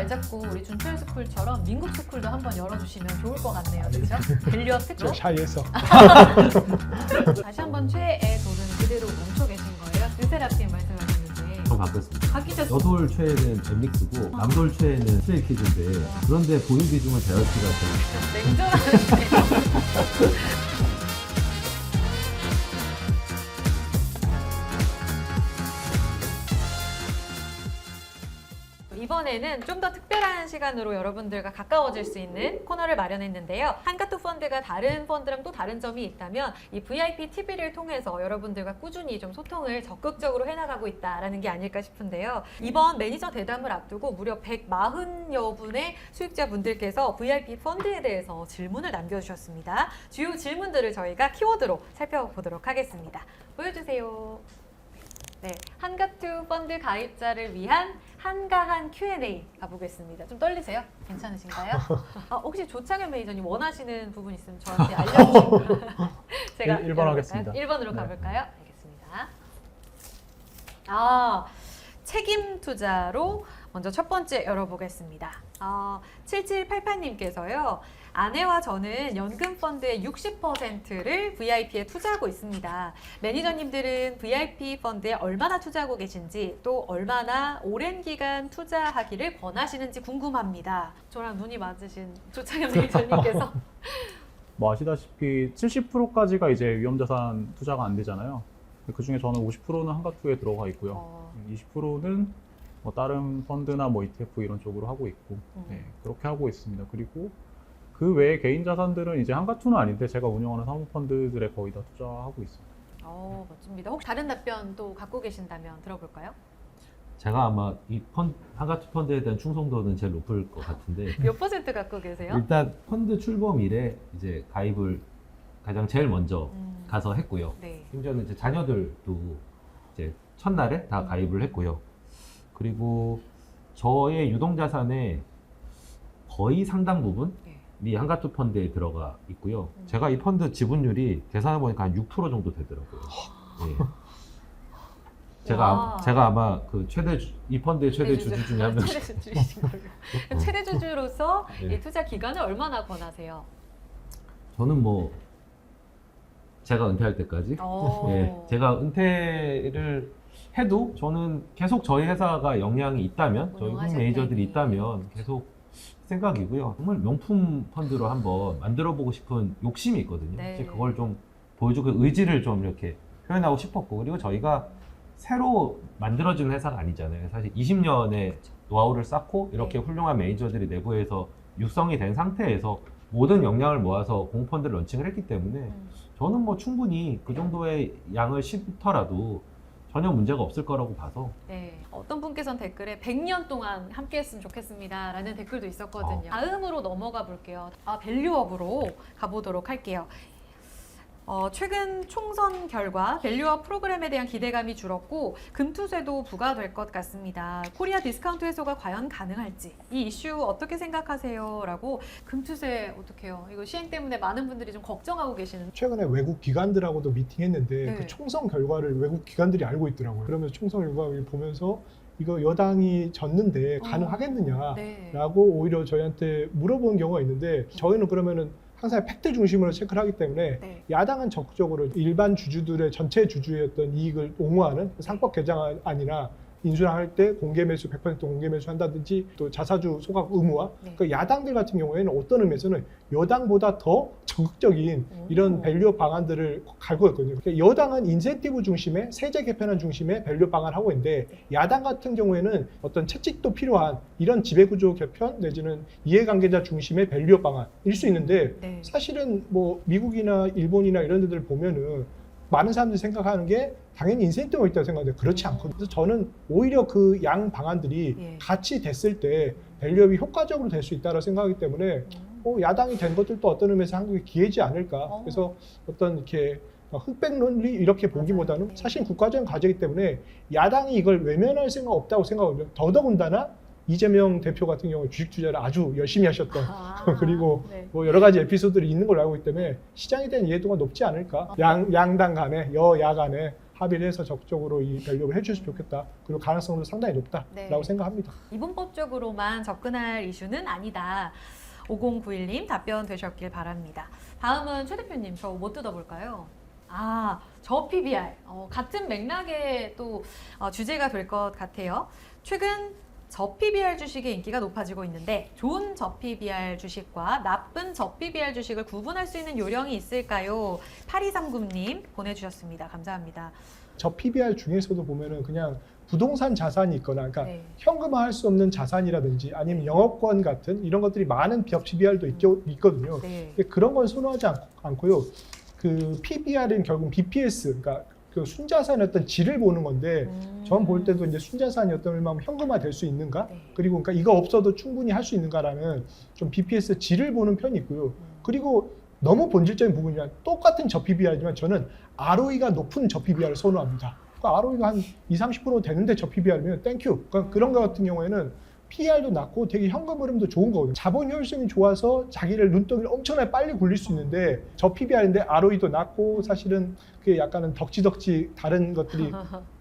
말 잡고 우리 준철 스쿨처럼 민국 스쿨도 한번 열어주시면 좋을 것 같네요. 그렇죠? 밸류업 특로? 샤이에서 다시 한번 최애 돌은 그대로 멈춰 계신 거예요? 르세라핌 말씀하셨는데 저 바꿨습니다. 바뀌셨어요? 여돌 최애는 엠믹스고 남돌 최애는 스트레이키즈인데 그런데 보유 비중은 제어티가 제일 냉정하네요. 이번에는 좀 더 특별한 시간으로 여러분들과 가까워질 수 있는 코너를 마련했는데요. 한가투 펀드가 다른 펀드랑 또 다른 점이 있다면 이 VIP TV를 통해서 여러분들과 꾸준히 좀 소통을 적극적으로 해나가고 있다라는 게 아닐까 싶은데요. 이번 매니저 대담을 앞두고 무려 140여 분의 수익자분들께서 VIP 펀드에 대해서 질문을 남겨주셨습니다. 주요 질문들을 저희가 키워드로 살펴보도록 하겠습니다. 보여주세요. 네, 한가투 펀드 가입자를 위한 한가한 Q&A 가보겠습니다. 좀 떨리세요? 괜찮으신가요? 혹시 조창현 매니저님 원하시는 부분 있으면 저한테 알려주시면 제가 1번 하겠습니다. 1번으로 네. 가볼까요? 알겠습니다. 책임 투자로 먼저 첫 번째 열어보겠습니다. 7788님께서요. 아내와 저는 연금 펀드의 60%를 VIP에 투자하고 있습니다. 매니저님들은 VIP 펀드에 얼마나 투자하고 계신지 또 얼마나 오랜 기간 투자하기를 권하시는지 궁금합니다. 저랑 눈이 맞으신 조창현 매니저님께서 뭐 아시다시피 70%까지가 이제 위험자산 투자가 안 되잖아요. 그 중에 저는 50%는 한가투에 들어가 있고요. 20%는 뭐 다른 펀드나 뭐 ETF 이런 쪽으로 하고 있고, 네, 그렇게 하고 있습니다. 그리고 그 외에 개인 자산들은 이제 한가투는 아닌데 제가 운영하는 사모펀드들에 거의 다 투자하고 있습니다. 멋집니다. 혹시 다른 답변 또 갖고 계신다면 들어볼까요? 제가 아마 이 한가투 펀드에 대한 충성도는 제일 높을 것 같은데 몇 퍼센트 갖고 계세요? 일단 펀드 출범 이래 이제 가입을 가장 제일 먼저 가서 했고요. 네. 심지어는 이제 자녀들도 이제 첫날에 다 가입을 했고요. 그리고 저의 유동자산의 거의 상당 부분이 한가투 펀드에 들어가 있고요. 제가 이 펀드 지분율이 계산해 보니까 한 6% 정도 되더라고요. 네. 제가 아마 그 이 펀드의 최대 주주 중에 한 명. 최대 주주이신 걸로. 최대 주주로서 네. 이 투자 기간을 얼마나 권하세요? 저는 뭐 제가 은퇴할 때까지. 네, 제가 은퇴를 해도 저는 계속 저희 회사가 영향이 있다면, 저희 운영하실 후임 매니저들이 테니. 있다면 계속 생각이고요. 정말 명품 펀드로 한번 만들어보고 싶은 욕심이 있거든요. 네. 사실 그걸 좀 보여주고 의지를 좀 이렇게 표현하고 싶었고, 그리고 저희가 새로 만들어진 회사가 아니잖아요. 사실 20년의 노하우를 쌓고 이렇게 네. 훌륭한 매니저들이 내부에서 육성이 된 상태에서 모든 역량을 모아서 공펀드를 런칭을 했기 때문에 저는 뭐 충분히 그 정도의 양을 싣더라도 전혀 문제가 없을 거라고 봐서. 네. 어떤 분께서는 댓글에 100년 동안 함께 했으면 좋겠습니다 라는 댓글도 있었거든요. 다음으로 넘어가 볼게요. 밸류업으로 가보도록 할게요. 최근 총선 결과 밸류업 프로그램에 대한 기대감이 줄었고 금투세도 부과될 것 같습니다. 코리아 디스카운트 해소가 과연 가능할지 이 이슈 어떻게 생각하세요? 라고 금투세 어떡해요? 이거 시행 때문에 많은 분들이 좀 걱정하고 계시는. 최근에 외국 기관들하고도 미팅했는데 네. 그 총선 결과를 외국 기관들이 알고 있더라고요. 그러면서 총선 결과를 보면서 이거 여당이 졌는데 가능하겠느냐라고 네. 오히려 저희한테 물어본 경우가 있는데 저희는 그러면은 항상 팩트 중심으로 체크를 하기 때문에 네. 야당은 적극적으로 일반 주주들의 전체 주주의 어떤 이익을 옹호하는 상법 개정안이나 인수할 때 공개 매수 100% 공개 매수 한다든지 또 자사주 소각 의무화. 네. 그 야당들 같은 경우에는 어떤 의미에서는 여당보다 더 적극적인 이런 밸류 방안들을 갈고 있거든요. 그러니까 여당은 인센티브 중심의 세제 개편안 중심의 밸류 방안 하고 있는데 야당 같은 경우에는 어떤 채찍도 필요한 이런 지배구조 개편 내지는 이해관계자 중심의 밸류 방안일 수 있는데 네. 사실은 뭐 미국이나 일본이나 이런 데들 보면은 많은 사람들이 생각하는 게 당연히 인센티브가 있다고 생각하는데 그렇지 않거든요. 그래서 저는 오히려 그 양 방안들이 예. 같이 됐을 때 밸류업이 효과적으로 될 수 있다고 생각하기 때문에 야당이 된 것들도 어떤 의미에서 한국의 기회지 않을까. 그래서 어떤 이렇게 흑백 논리 이렇게 보기보다는 맞아요. 사실 국가적인 과제이기 때문에 야당이 이걸 외면할 생각 없다고 생각하거든요. 더더군다나 이재명 대표 같은 경우 주식 투자를 아주 열심히 하셨던 그리고 네. 뭐 여러 가지 에피소드들이 있는 걸로 알고 있기 때문에 시장에 대한 이해도가 높지 않을까. 양당 간에 여야 간에 합의를 해서 적극적으로 이 밸류업을 해주셨으면 좋겠다. 그리고 가능성도 상당히 높다라고 네. 생각합니다. 이분법적으로만 접근할 이슈는 아니다. 5091님 답변 되셨길 바랍니다. 다음은 최 대표님, 저 뭐 뜯어볼까요? 저 PBR. 같은 맥락의 또 주제가 될 것 같아요. 최근 저 PBR 주식의 인기가 높아지고 있는데 좋은 저 PBR 주식과 나쁜 저 PBR 주식을 구분할 수 있는 요령이 있을까요? 8239님 보내주셨습니다. 감사합니다. 저 PBR 중에서도 보면은 그냥 부동산 자산이 있거나, 그러니까 네. 현금화할 수 없는 자산이라든지 아니면 영업권 같은 이런 것들이 많은 PBR도 있거든요. 네. 근데 그런 건 선호하지 않고요. 그 PBR은 결국 BPS, 그러니까 그 순자산의 어떤 질을 보는 건데, 전 볼 때도 이제 순자산이 어떤 얼마나 현금화 될 수 있는가, 네. 그리고 그러니까 이거 없어도 충분히 할 수 있는가라는 좀 BPS 질을 보는 편이 있고요. 그리고 너무 본질적인 부분이면 똑같은 저 PBR이지만 저는 ROE가 높은 저 PBR을 선호합니다. 그러니까 ROE가 한 20-30% 되는데 저 PBR이면 땡큐. 그러니까 그런 거 같은 경우에는 PER도 낮고 되게 현금 흐름도 좋은 거거든요. 자본 효율성이 좋아서 자기를 눈덩이를 엄청나게 빨리 굴릴 수 있는데 저 PBR인데 ROE도 낮고 사실은 그게 약간은 덕지덕지 다른 것들이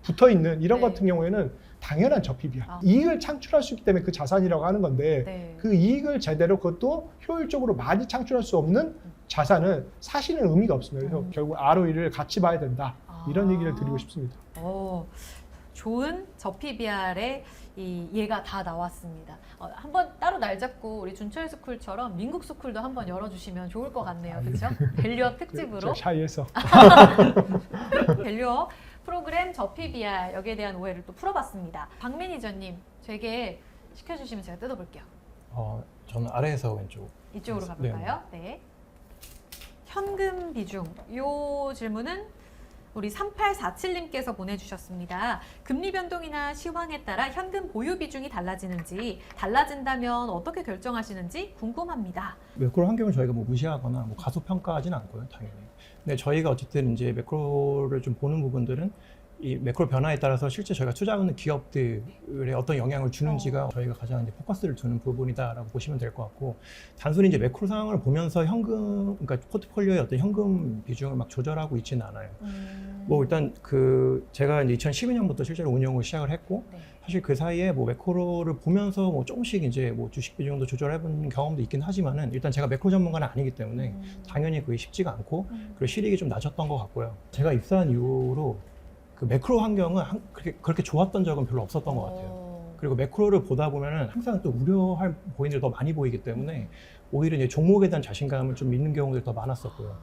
붙어 있는 이런 네. 같은 경우에는 당연한 저 PBR. 아. 이익을 창출할 수 있기 때문에 그 자산이라고 하는 건데 네. 그 이익을 제대로 그것도 효율적으로 많이 창출할 수 없는 자산은 사실은 의미가 없습니다. 그래서 결국 ROE를 같이 봐야 된다. 이런 얘기를 드리고 싶습니다. 좋은 저 PBR의 이 예가 다 나왔습니다. 한번 따로 날 잡고 우리 준철 스쿨처럼 민국 스쿨도 한번 열어주시면 좋을 것 같네요. 그렇죠? 밸류업 특집으로 제가 샤이해서. 밸류업 프로그램 저 PBR 여기에 대한 오해를 또 풀어봤습니다. 박 매니저님 저에게 시켜주시면 제가 뜯어볼게요. 저는 아래에서 왼쪽. 이쪽으로 가볼까요? 네. 현금 비중. 이 질문은 우리 3847님께서 보내주셨습니다. 금리 변동이나 시황에 따라 현금 보유 비중이 달라지는지, 달라진다면 어떻게 결정하시는지 궁금합니다. 매크로 환경을 저희가 뭐 무시하거나 뭐 가소평가하지는 않고요, 당연히. 근데 저희가 어쨌든 이제 매크로를 좀 보는 부분들은 이 매크로 변화에 따라서 실제 저희가 투자하는 기업들에 어떤 영향을 주는지가 저희가 가장 이제 포커스를 두는 부분이다라고 보시면 될 것 같고, 단순히 이제 매크로 상황을 보면서 현금, 그러니까 포트폴리오의 어떤 현금 비중을 막 조절하고 있지는 않아요. 뭐 일단 그 제가 이제 2012년부터 실제로 운영을 시작을 했고, 네. 사실 그 사이에 뭐 매크로를 보면서 뭐 조금씩 이제 뭐 주식 비중도 조절해본 경험도 있긴 하지만은, 일단 제가 매크로 전문가는 아니기 때문에 당연히 그게 쉽지가 않고, 그리고 실익이 좀 낮았던 것 같고요. 제가 입사한 이후로 그 매크로 환경은 그렇게 좋았던 적은 별로 없었던 것 같아요. 그리고 매크로를 보다 보면은 항상 또 우려할 보이들이 더 많이 보이기 때문에 오히려 이제 종목에 대한 자신감을 좀 믿는 경우들이 더 많았었고요.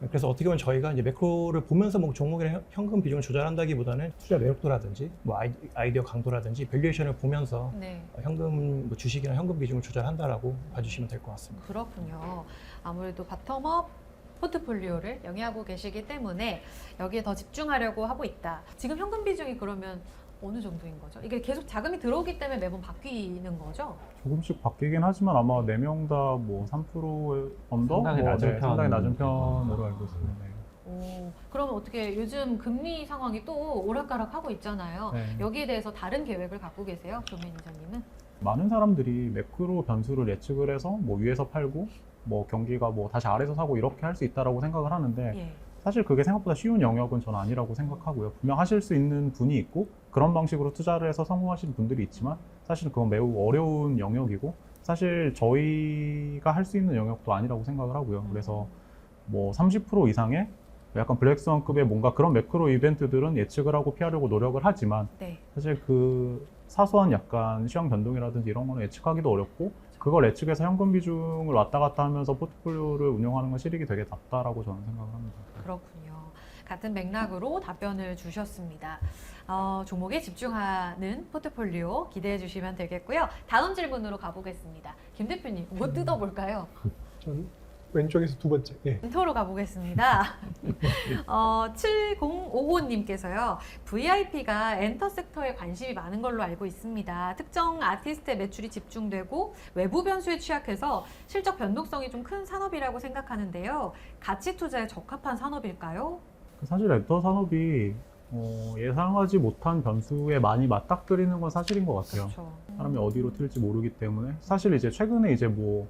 그래서 어떻게 보면 저희가 이제 매크로를 보면서 뭐 종목의 현금 비중을 조절한다기보다는 투자 매력도라든지 뭐 아이디어 강도라든지 밸류에이션을 보면서 네. 현금 뭐 주식이나 현금 비중을 조절한다라고 봐주시면 될 것 같습니다. 그렇군요. 아무래도 바텀업 포트폴리오를 영위하고 계시기 때문에 여기에 더 집중하려고 하고 있다. 지금 현금 비중이 그러면 어느 정도인 거죠? 이게 계속 자금이 들어오기 때문에 매번 바뀌는 거죠? 조금씩 바뀌긴 하지만 아마 4명 다 뭐 3% 언더? 상당히 낮은 상당히 낮은 편. 편으로 알고 있습니다. 그러면 어떻게 요즘 금리 상황이 또 오락가락하고 있잖아요. 네. 여기에 대해서 다른 계획을 갖고 계세요? 조 매니저님은? 많은 사람들이 매크로 변수를 예측을 해서 뭐 위에서 팔고 뭐 경기가 뭐 다시 아래서 사고 이렇게 할 수 있다라고 생각을 하는데, 예. 사실 그게 생각보다 쉬운 영역은 저는 아니라고 생각하고요. 분명 하실 수 있는 분이 있고 그런 방식으로 투자를 해서 성공하시는 분들이 있지만, 사실 그건 매우 어려운 영역이고 사실 저희가 할 수 있는 영역도 아니라고 생각을 하고요. 그래서 뭐 30% 이상의 약간 블랙스완급의 뭔가 그런 매크로 이벤트들은 예측을 하고 피하려고 노력을 하지만, 네. 사실 그 사소한 약간 시황 변동이라든지 이런 거는 예측하기도 어렵고, 그걸 예측해서 현금 비중을 왔다 갔다 하면서 포트폴리오를 운영하는 건 실익이 되게 낮다라고 저는 생각을 합니다. 그렇군요. 같은 맥락으로 답변을 주셨습니다. 종목에 집중하는 포트폴리오 기대해 주시면 되겠고요. 다음 질문으로 가보겠습니다. 김 대표님, 뭐 뜯어볼까요? 전 왼쪽에서 두 번째. 예. 엔터로 가보겠습니다. 7055님께서요. VIP가 엔터 섹터에 관심이 많은 걸로 알고 있습니다. 특정 아티스트의 매출이 집중되고 외부 변수에 취약해서 실적 변동성이 좀 큰 산업이라고 생각하는데요. 가치 투자에 적합한 산업일까요? 사실 엔터 산업이 예상하지 못한 변수에 많이 맞닥뜨리는 건 사실인 것 같아요. 그렇죠. 사람이 어디로 튈지 모르기 때문에, 사실 이제 최근에 이제 뭐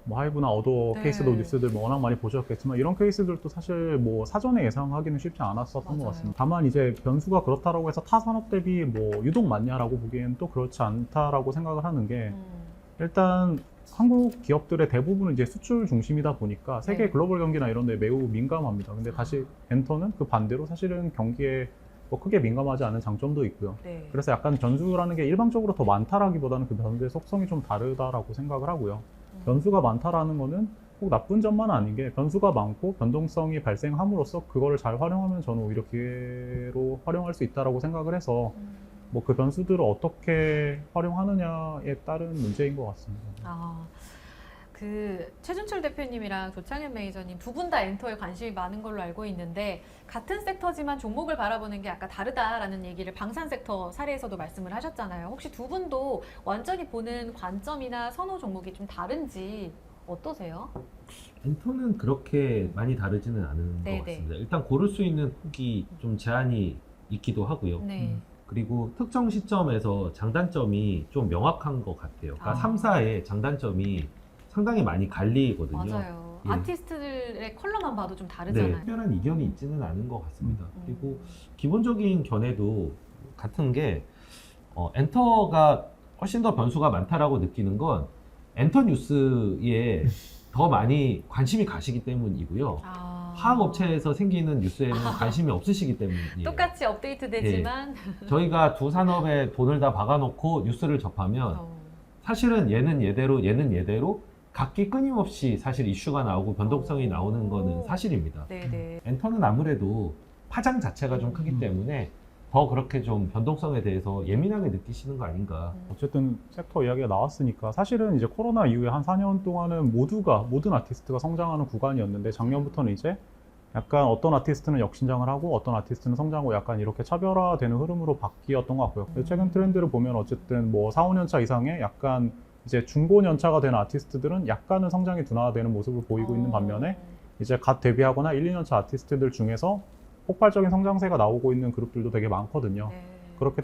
뭐 하이브나 어도 네. 케이스도 뉴스들 뭐 워낙 많이 보셨겠지만 이런 케이스들도 사실 뭐 사전에 예상하기는 쉽지 않았었던 맞아요. 것 같습니다. 다만 이제 변수가 그렇다라고 해서 타 산업 대비 뭐 유독 많냐라고 보기에는 또 그렇지 않다라고 생각을 하는 게 일단 한국 기업들의 대부분은 이제 수출 중심이다 보니까 세계 네. 글로벌 경기나 이런 데 매우 민감합니다. 근데 다시 엔터는 그 반대로 사실은 경기에 뭐 크게 민감하지 않은 장점도 있고요. 네. 그래서 약간 변수라는 게 일방적으로 더 많다라기보다는 그 변수의 속성이 좀 다르다라고 생각을 하고요. 변수가 많다라는 거는 꼭 나쁜 점만 아닌 게 변수가 많고 변동성이 발생함으로써 그거를 잘 활용하면 저는 오히려 기회로 활용할 수 있다라고 생각을 해서 뭐 그 변수들을 어떻게 활용하느냐에 따른 문제인 것 같습니다. 아, 그 최준철 대표님이랑 조창현 매니저님 두 분 다 엔터에 관심이 많은 걸로 알고 있는데 같은 섹터지만 종목을 바라보는 게 약간 다르다라는 얘기를 방산 섹터 사례에서도 말씀을 하셨잖아요. 혹시 두 분도 완전히 보는 관점이나 선호 종목이 좀 다른지 어떠세요? 엔터는 그렇게 많이 다르지는 않은 네네. 것 같습니다. 일단 고를 수 있는 폭이 좀 제한이 있기도 하고요. 네. 그리고 특정 시점에서 장단점이 좀 명확한 것 같아요. 그러니까 아. 3사의 장단점이 상당히 많이 갈리거든요. 맞아요. 예. 아티스트들의 컬러만 봐도 좀 네, 다르잖아요. 특별한 이견이 있지는 않은 것 같습니다. 음. 그리고 기본적인 견해도 같은 게 엔터가 훨씬 더 변수가 많다라고 느끼는 건 엔터 뉴스에 더 많이 관심이 가시기 때문이고요. 아. 화학업체에서 생기는 뉴스에는 관심이 없으시기 때문이에요. 똑같이 업데이트 되지만 저희가 두 산업에 돈을 다 박아놓고 뉴스를 접하면 어. 사실은 얘는 얘대로 각기 끊임없이 사실 이슈가 나오고 변동성이 나오는 거는 사실입니다. 네네. 엔터는 아무래도 파장 자체가 좀 크기 때문에 더 그렇게 좀 변동성에 대해서 예민하게 느끼시는 거 아닌가. 어쨌든 섹터 이야기가 나왔으니까 사실은 이제 코로나 이후에 한 4년 동안은 모든 아티스트가 성장하는 구간이었는데 작년부터는 이제 약간 어떤 아티스트는 역신장을 하고 어떤 아티스트는 성장하고 약간 이렇게 차별화되는 흐름으로 바뀌었던 것 같고요. 최근 트렌드를 보면 어쨌든 뭐 4, 5년 차 이상의 약간 이제 중고년차가 된 아티스트들은 약간은 성장이 둔화되는 모습을 보이고 있는 반면에 이제 갓 데뷔하거나 1, 2년 차 아티스트들 중에서 폭발적인 성장세가 나오고 있는 그룹들도 되게 많거든요. 네. 그렇기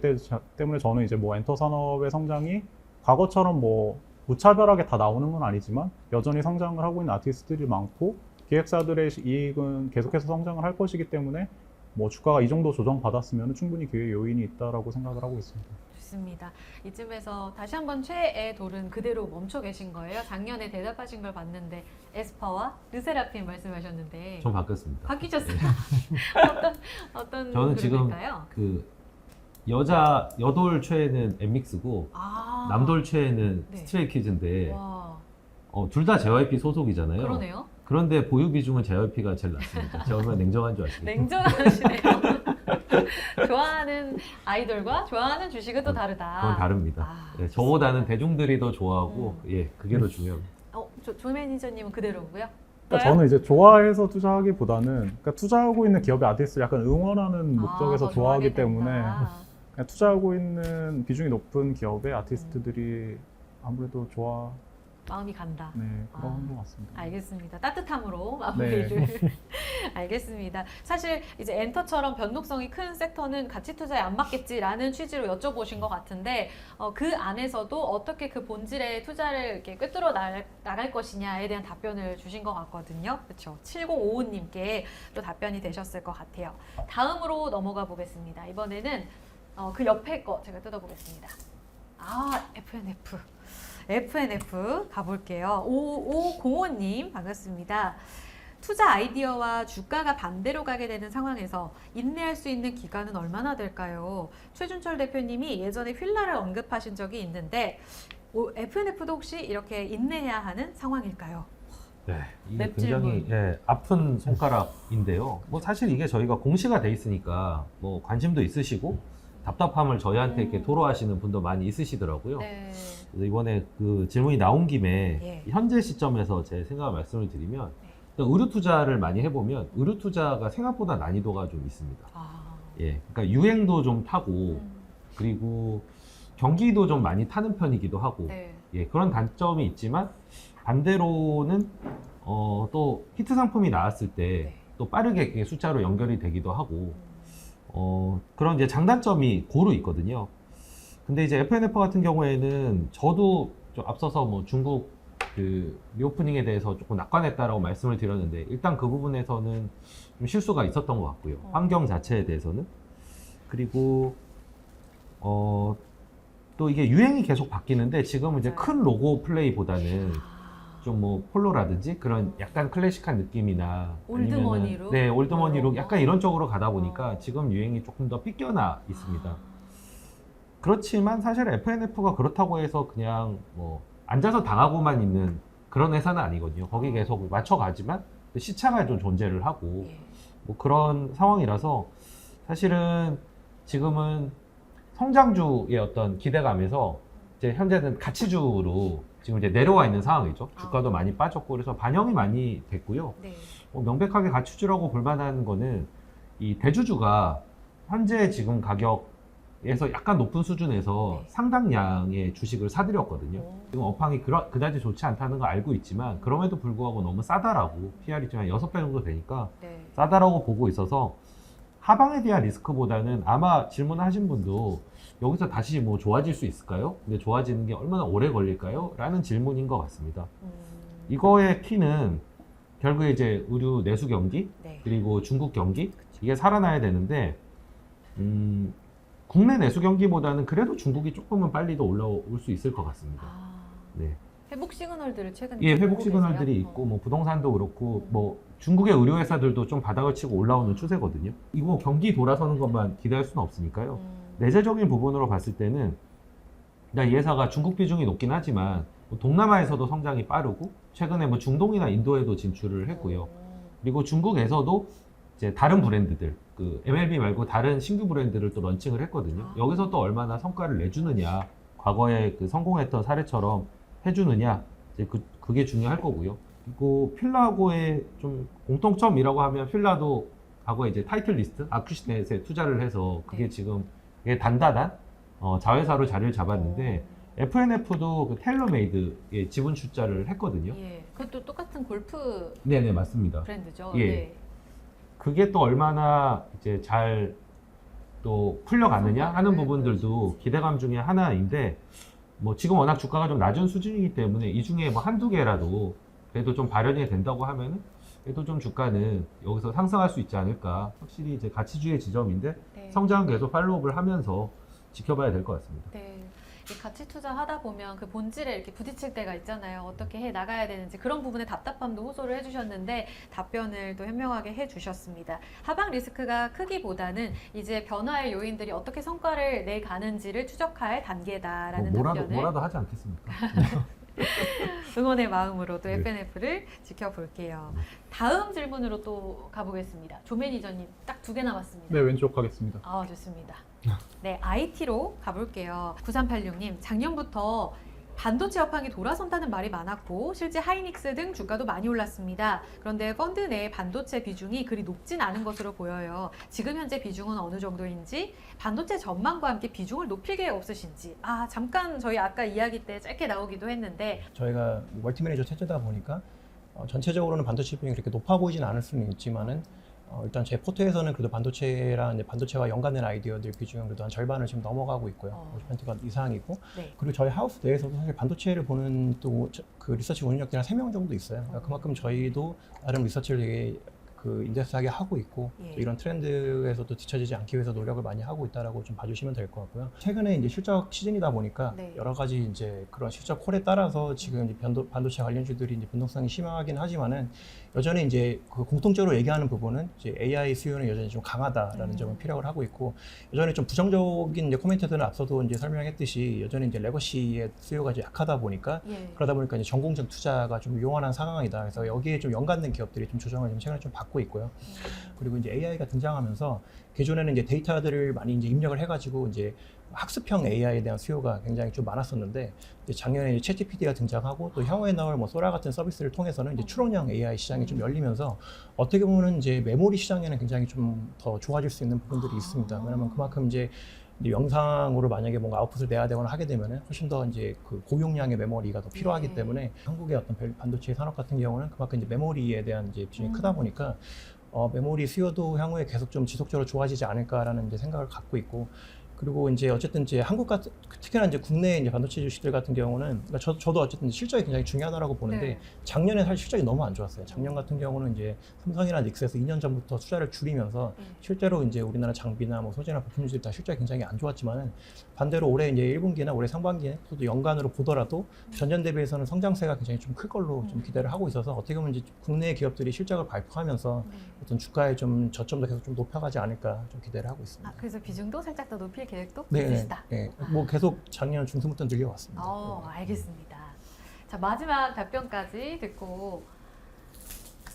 때문에 저는 이제 뭐 엔터 산업의 성장이 과거처럼 뭐 무차별하게 다 나오는 건 아니지만 여전히 성장을 하고 있는 아티스트들이 많고 기획사들의 이익은 계속해서 성장을 할 것이기 때문에 뭐 주가가 이 정도 조정받았으면 충분히 기회 요인이 있다라고 생각을 하고 있습니다. 좋습니다. 이쯤에서 다시 한번 최애 돌은 그대로 멈춰 계신 거예요. 작년에 대답하신 걸 봤는데 에스파와 르세라핌 말씀하셨는데 전 바뀌었습니다. 바뀌셨어요? 어떤 저는 지금 그룹일까요? 그 여돌 최애는 엠믹스고 아, 남돌 최애는 네. 스트레이키즈인데 와, 둘 다 JYP 소속이잖아요. 그러네요. 그런데 보유 비중은 JYP가 제일 낮습니다. 제가 얼마나 냉정한 줄 아시겠죠? 냉정하시네요. 좋아하는 아이돌과 좋아하는 주식은 또 다르다. 그건 다릅니다. 아, 네, 저보다는 대중들이 더 좋아하고 예, 그게 더 중요합니다. 조 매니저님은 그대로고요. 그러니까 저는 이제 좋아해서 투자하기보다는 그러니까 투자하고 있는 기업의 아티스트를 약간 응원하는 목적에서 더 좋아하기 좋아하게 때문에 된다. 그냥 투자하고 있는 비중이 높은 기업의 아티스트들이 아무래도 마음이 간다. 그런 것 같습니다. 알겠습니다. 따뜻함으로 마무리를. 알겠습니다. 사실 이제 엔터처럼 변동성이 큰 섹터는 가치 투자에 안 맞겠지라는 취지로 여쭤보신 것 같은데 그 안에서도 어떻게 그 본질의 투자를 이렇게 꿰뚫어 나갈 것이냐에 대한 답변을 주신 것 같거든요. 그렇죠. 7055님께 또 답변이 되셨을 것 같아요. 다음으로 넘어가 보겠습니다. 이번에는 그 옆에 거 제가 뜯어보겠습니다. FNF 가볼게요. 5505님 반갑습니다. 투자 아이디어와 주가가 반대로 가게 되는 상황에서 인내할 수 있는 기간은 얼마나 될까요? 최준철 대표님이 예전에 휠라를 언급하신 적이 있는데 FNF도 혹시 이렇게 인내해야 하는 상황일까요? 네, 이게 맵 굉장히 아픈 손가락인데요. 뭐 사실 이게 저희가 공시가 돼 있으니까 뭐 관심도 있으시고 답답함을 저희한테 이렇게 토로하시는 분도 많이 있으시더라고요. 네. 그래서 이번에 그 질문이 나온 김에 예. 현재 시점에서 제 생각을 말씀을 드리면 의류 투자를 많이 해보면 의류 투자가 생각보다 난이도가 좀 있습니다. 예, 그러니까 유행도 좀 타고 그리고 경기도 좀 많이 타는 편이기도 하고 네. 예, 그런 단점이 있지만 반대로는 또 히트 상품이 나왔을 때 또 빠르게 그게 숫자로 연결이 되기도 하고 그런 이제 장단점이 고루 있거든요. 근데 이제 FNF 같은 경우에는 저도 좀 앞서서 뭐 중국 그 리오프닝에 대해서 조금 낙관했다라고 말씀을 드렸는데 일단 그 부분에서는 좀 실수가 있었던 것 같고요. 환경 자체에 대해서는. 그리고 또 이게 유행이 계속 바뀌는데 지금은 이제 큰 로고 플레이보다는 좀 뭐 폴로라든지 그런 약간 클래식한 느낌이나 올드머니로? 네, 올드머니로 약간 이런 쪽으로 가다 보니까 어. 지금 유행이 조금 더 삐껴나 있습니다. 그렇지만 사실 FNF가 그렇다고 해서 그냥 뭐 앉아서 당하고만 있는 그런 회사는 아니거든요. 거기 계속 맞춰가지만 시차가 좀 존재를 하고 예. 뭐 그런 상황이라서 사실은 지금은 성장주의 어떤 기대감에서 이제 현재는 가치주로 지금 이제 내려와 있는 상황이죠. 주가도 많이 빠졌고 그래서 반영이 많이 됐고요. 네. 명백하게 가치주라고 볼 만한 거는 이 대주주가 현재 지금 가격에서 약간 높은 수준에서 네. 상당량의 주식을 사들였거든요. 오. 지금 업황이 그다지 좋지 않다는 거 알고 있지만 그럼에도 불구하고 너무 싸다라고 PR이 좀 한 6배 정도 되니까 네. 싸다라고 보고 있어서 하방에 대한 리스크보다는 아마 질문하신 분도 여기서 다시 뭐 좋아질 수 있을까요? 근데 좋아지는 게 얼마나 오래 걸릴까요? 라는 질문인 것 같습니다. 이거의 키는 결국에 이제 의류 내수 경기 네. 그리고 중국 경기 이게 살아나야 되는데 국내 내수 경기보다는 그래도 중국이 조금은 빨리 더 올라올 수 있을 것 같습니다. 네. 회복 시그널들을 최근에 예, 좀 회복 보고 시그널들이 계세요? 있고 뭐 부동산도 그렇고 뭐 중국의 의류 회사들도 좀 바닥을 치고 올라오는 추세거든요. 이거 경기 돌아서는 것만 기대할 수는 없으니까요. 내재적인 부분으로 봤을 때는 이 회사가 중국 비중이 높긴 하지만 뭐 동남아에서도 성장이 빠르고 최근에 뭐 중동이나 인도에도 진출을 했고요. 그리고 중국에서도 이제 다른 브랜드들 그 MLB 말고 다른 신규 브랜드를 또 런칭을 했거든요. 여기서 또 얼마나 성과를 내주느냐, 과거에 그 성공했던 사례처럼 해주느냐, 이제 그게 중요할 거고요. 그리고 필라하고의 좀 공통점이라고 하면 필라도 과거에 이제 타이틀 리스트, 아큐시넷에 투자를 해서 그게 네. 지금 이게 단단한 자회사로 자리를 잡았는데 FNF도 그 텔러메이드에 지분 출자를 했거든요. 예. 그것도 똑같은 골프 네네 맞습니다. 브랜드죠. 예. 네. 그게 또 얼마나 이제 잘 또 풀려가느냐 하는 부분들도 기대감 중에 하나인데 뭐 지금 워낙 주가가 좀 낮은 수준이기 때문에 이 중에 뭐 한두 개라도 그래도 좀 발현이 된다고 하면은 그래도 좀 주가는 여기서 상승할 수 있지 않을까. 확실히 이제 가치주의 지점인데 네. 성장은 계속 팔로우업을 하면서 지켜봐야 될 것 같습니다. 네. 이 가치 투자하다 보면 그 본질에 이렇게 부딪힐 때가 있잖아요. 어떻게 해 나가야 되는지 그런 부분에 답답함도 호소를 해주셨는데 답변을 또 현명하게 해주셨습니다. 하방 리스크가 크기보다는 이제 변화의 요인들이 어떻게 성과를 내가는지를 추적할 단계다라는 답변을 뭐라도 하지 않겠습니까? 응원의 마음으로 또 네. FNF를 지켜볼게요. 네. 다음 질문으로 또 가보겠습니다. 조 매니저님 딱 2개 남았습니다. 네, 왼쪽 하겠습니다. 아, 좋습니다. 네, IT로 가볼게요. 9386님, 작년부터 반도체 업황이 돌아선다는 말이 많았고 실제 하이닉스 등 주가도 많이 올랐습니다. 그런데 펀드 내 반도체 비중이 그리 높진 않은 것으로 보여요. 지금 현재 비중은 어느 정도인지 반도체 전망과 함께 비중을 높일 계획 없으신지 잠깐 저희 아까 이야기 때 짧게 나오기도 했는데 저희가 멀티 매니저 체제다 보니까 전체적으로는 반도체 비중이 그렇게 높아 보이진 않을 수는 있지만은 일단 제 포트에서는 그래도 반도체랑 이제 반도체와 연관된 아이디어들 비중은 그래도 한 절반을 지금 넘어가고 있고요. 50%가 이상이고. 네. 그리고 저희 하우스 내에서도 사실 반도체를 보는 또 그 리서치 운영력들이 한 3명 정도 있어요. 그러니까 그만큼 저희도 나름 리서치를 되게 그 인덱스하게 하고 있고 예. 또 이런 트렌드에서도 뒤처지지 않기 위해서 노력을 많이 하고 있다라고 좀 봐주시면 될 것 같고요. 최근에 이제 실적 시즌이다 보니까 네. 여러 가지 이제 그런 실적 콜에 따라서 지금 이제 반도체 관련주들이 이제 변동성이 심하긴 하지만은 여전히 이제 그 공통적으로 얘기하는 부분은 이제 AI 수요는 여전히 좀 강하다라는 점을 피력을 하고 있고 여전히 좀 부정적인 이제 코멘트들은 앞서도 이제 설명했듯이 여전히 이제 레거시의 수요가 이제 약하다 보니까 예. 그러다 보니까 이제 전공적 투자가 좀 요원한 상황이다. 그래서 여기에 좀 연관된 기업들이 좀 조정을 좀 최근에 좀 받고 있고요. 그리고 이제 AI가 등장하면서 기존에는 이제 데이터들을 많이 이제 입력을 해가지고 이제 학습형 AI에 대한 수요가 굉장히 좀 많았었는데 이제 작년에 이제 챗GPT가 등장하고 또 향후에 나올 뭐 소라 같은 서비스를 통해서는 이제 추론형 AI 시장이 좀 열리면서 어떻게 보면은 이제 메모리 시장에는 굉장히 좀 더 좋아질 수 있는 부분들이 있습니다. 왜냐면 그만큼 이제 영상으로 만약에 뭔가 아웃풋을 내야 되거나 하게 되면은 훨씬 더 이제 그 고용량의 메모리가 더 필요하기 네. 때문에 한국의 어떤 반도체 산업 같은 경우는 그만큼 이제 메모리에 대한 이제 비중이 크다 보니까 메모리 수요도 향후에 계속 좀 지속적으로 좋아지지 않을까라는 이제 생각을 갖고 있고 그리고 이제 어쨌든 이제 한국 같은 특히나 이제 국내 이제 반도체 주식들 같은 경우는 그러니까 저도 어쨌든 실적이 굉장히 중요하다고 보는데 네. 작년에 사실 실적이 너무 안 좋았어요. 작년 같은 경우는 이제 삼성이나 닉스에서 2년 전부터 투자를 줄이면서 실제로 이제 우리나라 장비나 뭐 소재나 부품주들이 다 실적이 굉장히 안 좋았지만은 반대로 올해 이제 1분기나 올해 상반기에 또 연간으로 보더라도 전년 대비해서는 성장세가 굉장히 좀 클 걸로 좀 기대를 하고 있어서 어떻게 보면 이제 국내 기업들이 실적을 발표하면서 어떤 주가의 좀 저점도 계속 좀 높여가지 않을까 좀 기대를 하고 있습니다. 아, 그래서 비중도 살짝 더 높일 계획도 네, 있으시다. 네. 뭐 계속 작년 중순부터 늘려왔습니다. 알겠습니다. 자, 마지막 답변까지 듣고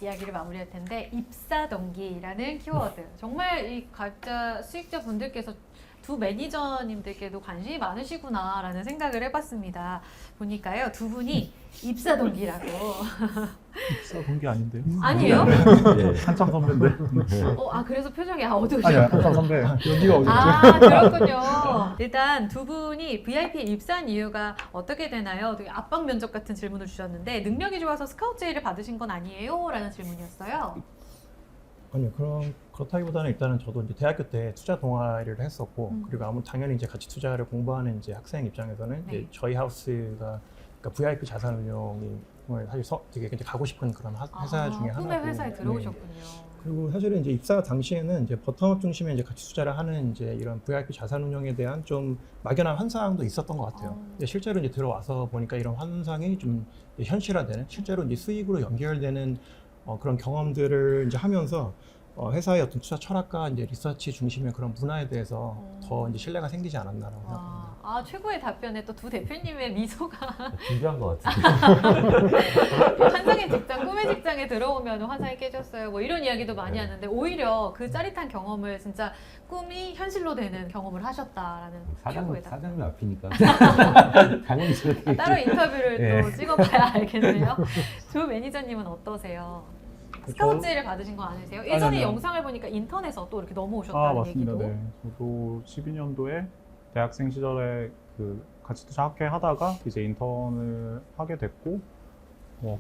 이야기를 마무리할 텐데 입사 동기라는 키워드. 정말 이 가입자 수익자 분들께서 두 매니저님들께도 관심이 많으시구나라는 생각을 해봤습니다. 보니까요, 두 분이 입사 동기라고. 입사 동기 아닌데요? 아니에요? 네. 한참 선배인데. 그래서 표정이 아니요, 어두우셨구나. 한참 선배. 여기가 어디죠? 아, 그렇군요. 일단 두 분이 VIP 입사한 이유가 어떻게 되나요? 되게 압박 면접 같은 질문을 주셨는데 능력이 좋아서 스카우트 제의를 받으신 건 아니에요? 라는 질문이었어요. 아니요, 그렇다기보다는 일단은 저도 이제 대학교 때 투자 동아리를 했었고, 그리고 당연히 이제 같이 투자를 공부하는 이제 학생 입장에서는 네. 이제 저희 하우스가 그러니까 VIP 자산운용을 사실 되게 이제 가고 싶은 그런 회사 중에 하나고. 꿈의 회사에 네. 들어오셨군요. 그리고 사실은 이제 입사 당시에는 이제 버텀업 중심의 이제 같이 투자를 하는 이제 이런 VIP 자산운용에 대한 좀 막연한 환상도 있었던 것 같아요. 근데 실제로 이제 들어와서 보니까 이런 환상이 좀 현실화되는, 실제로 이제 수익으로 연결되는 그런 경험들을 이제 하면서 회사의 어떤 투자 철학과 이제 리서치 중심의 그런 문화에 대해서 더 이제 신뢰가 생기지 않았나라고 생각합니다. 최고의 답변에 또 두 대표님의 미소가 준비한 것 같은데. 환상의 직장, 꿈의 직장에 들어오면 환상이 깨졌어요. 뭐 이런 이야기도 많이 하는데 오히려 그 짜릿한 경험을 진짜 꿈이 현실로 되는 경험을 하셨다라는 최고의 답변. 사장님 앞이니까. 당연히 저렇게. 따로 인터뷰를 예. 또 찍어봐야 알겠네요. 조 매니저님은 어떠세요? 스카우트를 받으신 거 아니세요? 예전에 아니요. 영상을 보니까 인턴에서 또 이렇게 아, 넘어오셨다는 맞습니다. 얘기도. 네. 저도 12년도에 대학생 시절에 그 같이 투자 학회 하다가 이제 인턴을 하게 됐고,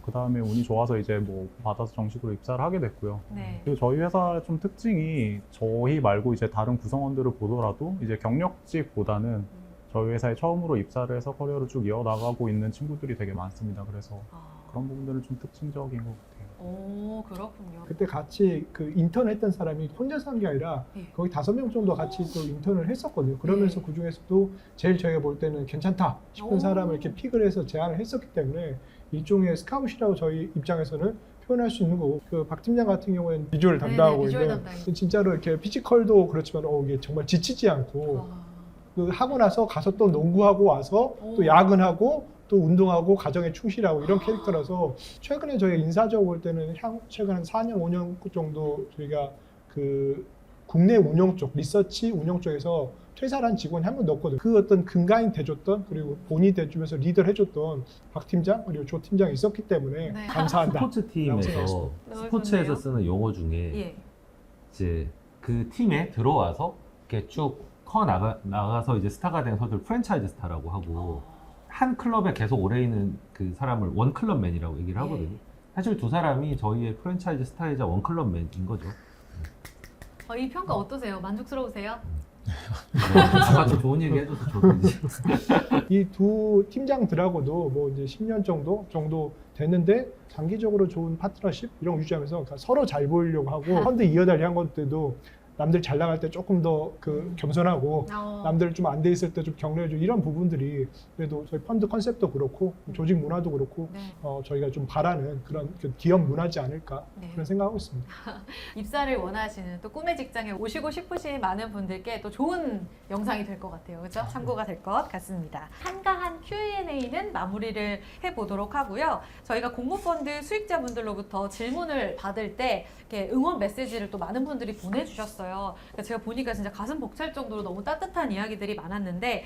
그 다음에 운이 좋아서 이제 뭐 받아서 정식으로 입사를 하게 됐고요. 네. 그리고 저희 회사 좀 특징이 저희 말고 이제 다른 구성원들을 보더라도 이제 경력직보다는 저희 회사에 처음으로 입사를 해서 커리어를 쭉 이어나가고 있는 친구들이 되게 많습니다. 그래서 그런 부분들은 좀 특징적인 것 같아요. 오, 그렇군요. 그때 같이 그 인턴 했던 사람이 혼자서 한 게 아니라 예. 거의 5명 정도 같이 또 인턴을 했었거든요. 그러면서 그 중에서도 제일 저희가 볼 때는 괜찮다 싶은 오. 사람을 이렇게 픽을 해서 제안을 했었기 때문에 일종의 스카웃이라고 저희 입장에서는 표현할 수 있는 거고, 그 박 팀장 같은 경우에는 비주얼을 담당하고 비주얼 있는데 담당이죠. 진짜로 이렇게 피지컬도 그렇지만 이게 정말 지치지 않고 와. 그 하고 나서 가서 또 농구하고 와서 오. 또 야근하고 또 운동하고 가정에 충실하고 이런 캐릭터라서 최근에 저희가 인사적으로 볼 때는 최근 한 4년, 5년 정도 저희가 그 국내 운영 쪽, 리서치 운영 쪽에서 퇴사를 한 직원이 한 명도 없거든요. 그 어떤 근간이 돼줬던, 그리고 본이 돼주면서 리더를 해줬던 박 팀장 그리고 조 팀장이 있었기 때문에 네. 감사한다. 스포츠 팀에서 너무 스포츠에서 좋네요. 쓰는 용어 중에 예. 이제 그 팀에 들어와서 이렇게 쭉 커 나가서 이제 스타가 된 선수를 프랜차이즈 스타라고 하고, 한 클럽에 계속 오래 있는 그 사람을 원클럽맨이라고 얘기를 하거든요. 예. 사실 두 사람이 저희의 프랜차이즈 스타이자 원클럽맨인 거죠. 이 평가 어떠세요? 만족스러우세요? 아까 또 좋은 얘기 해줘서 좋든지. 이 두 팀장들하고도 뭐 이제 10년 정도 됐는데 장기적으로 좋은 파트너십 이런 거 유지하면서 그러니까 서로 잘 보이려고 하고 펀드 이어달리 한 것들도 남들 잘 나갈 때 조금 더 그 겸손하고 남들 좀 안 돼 있을 때 좀 격려해주고 이런 부분들이 그래도 저희 펀드 컨셉도 그렇고 조직 문화도 그렇고 네. 저희가 좀 바라는 그런 그 기업 문화지 않을까 네. 그런 생각하고 있습니다. 입사를 원하시는 또 꿈의 직장에 오시고 싶으신 많은 분들께 또 좋은 영상이 될 것 같아요. 그렇죠? 참고가 될 것 같습니다. 한가한 Q&A는 마무리를 해보도록 하고요. 저희가 공모펀드 수익자분들로부터 질문을 받을 때 이렇게 응원 메시지를 또 많은 분들이 보내주셨어요. 그러니까 제가 보니까 진짜 가슴 벅찰 정도로 너무 따뜻한 이야기들이 많았는데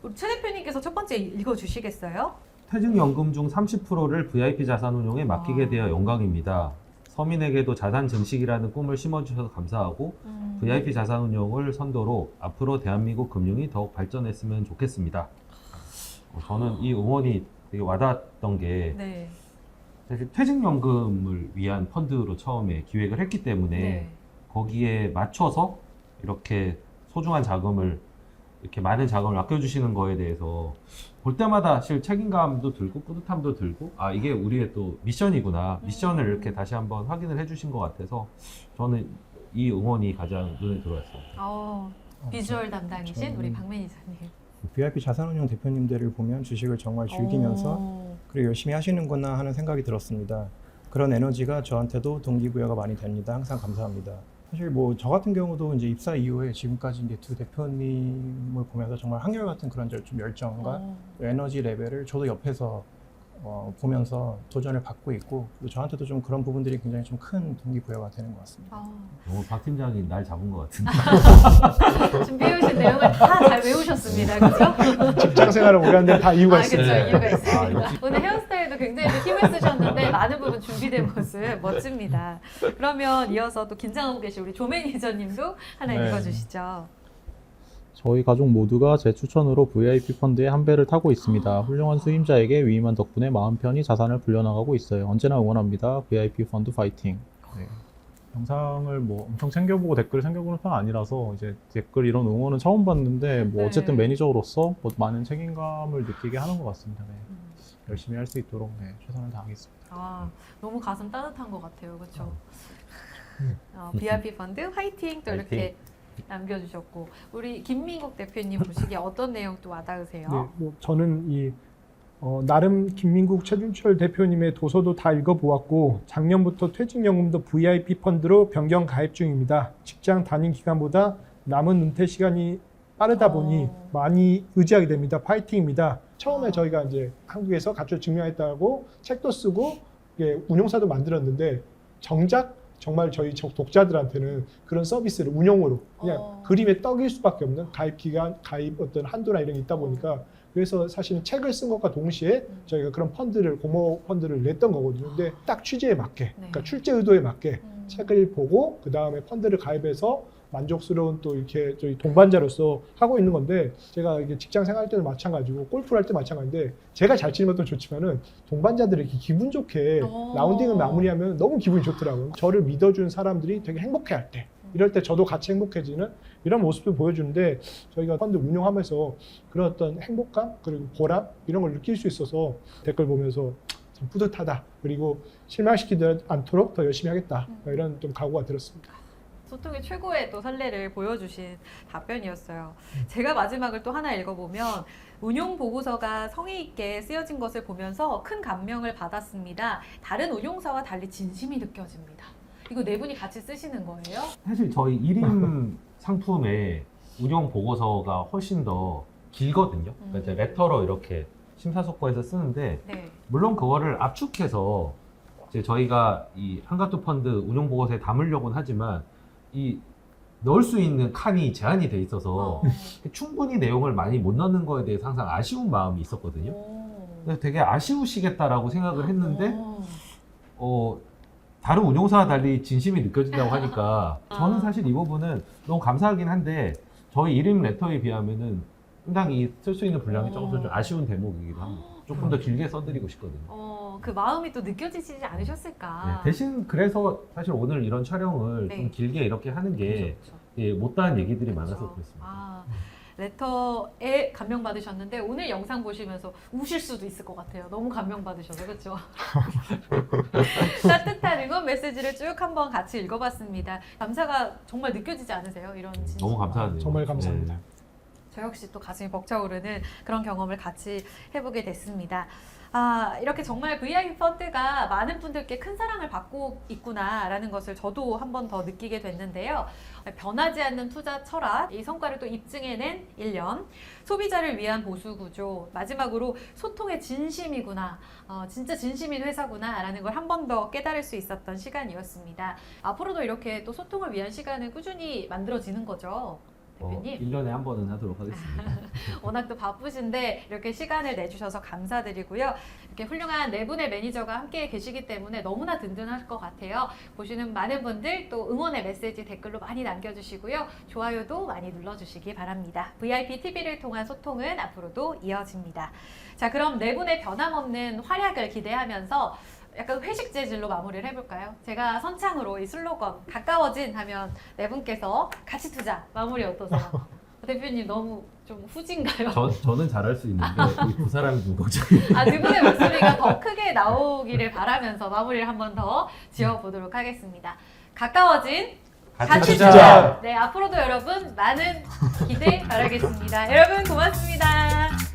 우리 최 대표님께서 첫 번째 읽어주시겠어요? 퇴직연금 중 30%를 VIP 자산운용에 맡기게 되어 영광입니다. 서민에게도 자산 증식이라는 꿈을 심어주셔서 감사하고 VIP 자산운용을 선도로 앞으로 대한민국 금융이 더욱 발전했으면 좋겠습니다. 저는 이 응원이 되게 와닿았던 게 네. 사실 퇴직연금을 위한 펀드로 처음에 기획을 했기 때문에 네. 거기에 맞춰서 이렇게 소중한 자금을 이렇게 많은 자금을 아껴주시는 거에 대해서 볼 때마다 사실 책임감도 들고 뿌듯함도 들고 아 이게 우리의 또 미션이구나 미션을 이렇게 다시 한번 확인을 해주신 것 같아서 저는 이 응원이 가장 눈에 들어왔어요. 비주얼 담당이신 저는- 우리 박 매니저님. VIP 자산운용 대표님들을 보면 주식을 정말 즐기면서 그리고 열심히 하시는구나 하는 생각이 들었습니다. 그런 에너지가 저한테도 동기부여가 많이 됩니다. 항상 감사합니다. 사실 뭐 저 같은 경우도 이제 입사 이후에 지금까지 이제 두 대표님을 보면서 정말 한결같은 그런 좀 열정과 에너지 레벨을 저도 옆에서 보면서 도전을 받고 있고 그리고 저한테도 좀 그런 부분들이 굉장히 좀 큰 동기부여가 되는 것 같습니다. 너무 박 팀장이 날 잡은 것 같은데. 준비해오신 내용을 다 잘 외우셨습니다. 그렇죠? 직장 생활을 오래 하는데 다 이유가 그렇죠. 있어요. 이유가 아, 있습니다. 역시. 오늘 헤어스타일도 굉장히 또 힘을 쓰셨는데 많은 부분 준비된 모습 멋집니다. 그러면 이어서 또 긴장하고 계신 우리 조 매니저님도 하나 네. 읽어주시죠. 저희 가족 모두가 제 추천으로 VIP 펀드의 한 배를 타고 있습니다. 훌륭한 수임자에게 위임한 덕분에 마음 편히 자산을 불려나가고 있어요. 언제나 응원합니다. VIP 펀드 파이팅. 네. 영상을 뭐 엄청 챙겨보고 댓글 챙겨보는 편 아니라서 이제 댓글 이런 응원은 처음 봤는데 뭐 어쨌든 네. 매니저로서 뭐 많은 책임감을 느끼게 하는 것 같습니다. 네. 열심히 할 수 있도록 네, 최선을 다하겠습니다. 너무 가슴 따뜻한 것 같아요. 그렇죠? VIP 펀드 화이팅 또 이렇게 남겨주셨고 우리 김민국 대표님 보시기에 어떤 내용 또 와닿으세요? 네, 뭐 저는 나름 김민국 최준철 대표님의 도서도 다 읽어보았고 작년부터 퇴직연금도 VIP 펀드로 변경 가입 중입니다. 직장 다닌 기간보다 남은 은퇴 시간이 빠르다 보니 많이 의지하게 됩니다. 파이팅입니다. 처음에 저희가 이제 한국에서 가출 증명했다고 책도 쓰고 운용사도 만들었는데 정작 정말 저희 독자들한테는 그런 서비스를 운용으로 그냥 그림에 떡일 수밖에 없는 가입 기간, 가입 어떤 한도나 이런 게 있다 보니까 그래서 사실은 책을 쓴 것과 동시에 저희가 그런 펀드를 공모 펀드를 냈던 거거든요. 근데 딱 취지에 맞게, 그러니까 출제 의도에 맞게 책을 보고 그 다음에 펀드를 가입해서 만족스러운 또 이렇게 저희 동반자로서 하고 있는 건데 제가 이게 직장 생활할 때도 마찬가지고 골프를 할 때 마찬가지인데 제가 잘 치는 것도 좋지만은 동반자들이 이렇게 기분 좋게 라운딩을 마무리하면 너무 기분이 좋더라고요. 저를 믿어준 사람들이 되게 행복해할 때 이럴 때 저도 같이 행복해지는 이런 모습을 보여주는데 저희가 펀드 운용하면서 그런 어떤 행복감 그리고 보람 이런 걸 느낄 수 있어서 댓글 보면서 참 뿌듯하다 그리고 실망시키지 않도록 더 열심히 하겠다 이런 좀 각오가 들었습니다. 소통의 최고의 또 선례를 보여주신 답변이었어요. 제가 마지막을 또 하나 읽어보면 운용 보고서가 성의 있게 쓰여진 것을 보면서 큰 감명을 받았습니다. 다른 운용사와 달리 진심이 느껴집니다. 이거 네 분이 같이 쓰시는 거예요? 사실 저희 1인 상품의 운영 보고서가 훨씬 더 길거든요. 그러니까 이제 레터로 이렇게 심사숙고해서 쓰는데 네. 물론 그거를 압축해서 이제 저희가 이 한가투 펀드 운용 보고서에 담으려고는 하지만 이 넣을 수 있는 칸이 제한이 돼 있어서 충분히 내용을 많이 못 넣는 거에 대해서 항상 아쉬운 마음이 있었거든요. 그래서 되게 아쉬우시겠다라고 생각을 했는데 다른 운용사와 달리 진심이 느껴진다고 하니까 저는 사실 이 부분은 너무 감사하긴 한데 저희 1인 레터에 비하면은 상당히 쓸 수 있는 분량이 조금 좀 아쉬운 대목이기도 합니다. 조금 더 길게 써드리고 싶거든요. 그 마음이 또 느껴지지 않으셨을까? 네, 대신 그래서 사실 오늘 이런 촬영을 네. 좀 길게 이렇게 하는 게 그렇죠. 예, 못다한 얘기들이 많아서 그렇죠. 그렇습니다. 레터에 감명 받으셨는데 오늘 영상 보시면서 우실 수도 있을 것 같아요. 너무 감명 받으셔서 그렇죠. 따뜻한 응원 메시지를 쭉 한번 같이 읽어봤습니다. 감사가 정말 느껴지지 않으세요? 이런 진심. 너무 감사하네요. 정말 감사합니다. 네. 저 역시 또 가슴이 벅차오르는 그런 경험을 같이 해보게 됐습니다. 이렇게 정말 VIP 펀드가 많은 분들께 큰 사랑을 받고 있구나라는 것을 저도 한 번 더 느끼게 됐는데요. 변하지 않는 투자 철학, 이 성과를 또 입증해낸 1년, 소비자를 위한 보수 구조, 마지막으로 소통의 진심이구나, 진짜 진심인 회사구나라는 걸 한 번 더 깨달을 수 있었던 시간이었습니다. 앞으로도 이렇게 또 소통을 위한 시간은 꾸준히 만들어지는 거죠. 대표님. 1년에 한 번은 하도록 하겠습니다. 워낙 또 바쁘신데 이렇게 시간을 내주셔서 감사드리고요. 이렇게 훌륭한 네 분의 매니저가 함께 계시기 때문에 너무나 든든할 것 같아요. 보시는 많은 분들 또 응원의 메시지 댓글로 많이 남겨주시고요. 좋아요도 많이 눌러주시기 바랍니다. VIP TV를 통한 소통은 앞으로도 이어집니다. 자, 그럼 네 분의 변함없는 활약을 기대하면서 약간 회식 재질로 마무리를 해볼까요? 제가 선창으로 이 슬로건 가까워진 하면 네 분께서 같이 투자 마무리 어떠세요? 대표님 너무 좀 후진가요? 저는 잘할 수 있는데 이 두 사람이 좀 걱정이. 두 분의 목소리가 더 크게 나오기를 바라면서 마무리를 한 번 더 지어보도록 하겠습니다. 가까워진 같이 투자. 투자. 네, 앞으로도 여러분 많은 기대 바라겠습니다. 여러분 고맙습니다.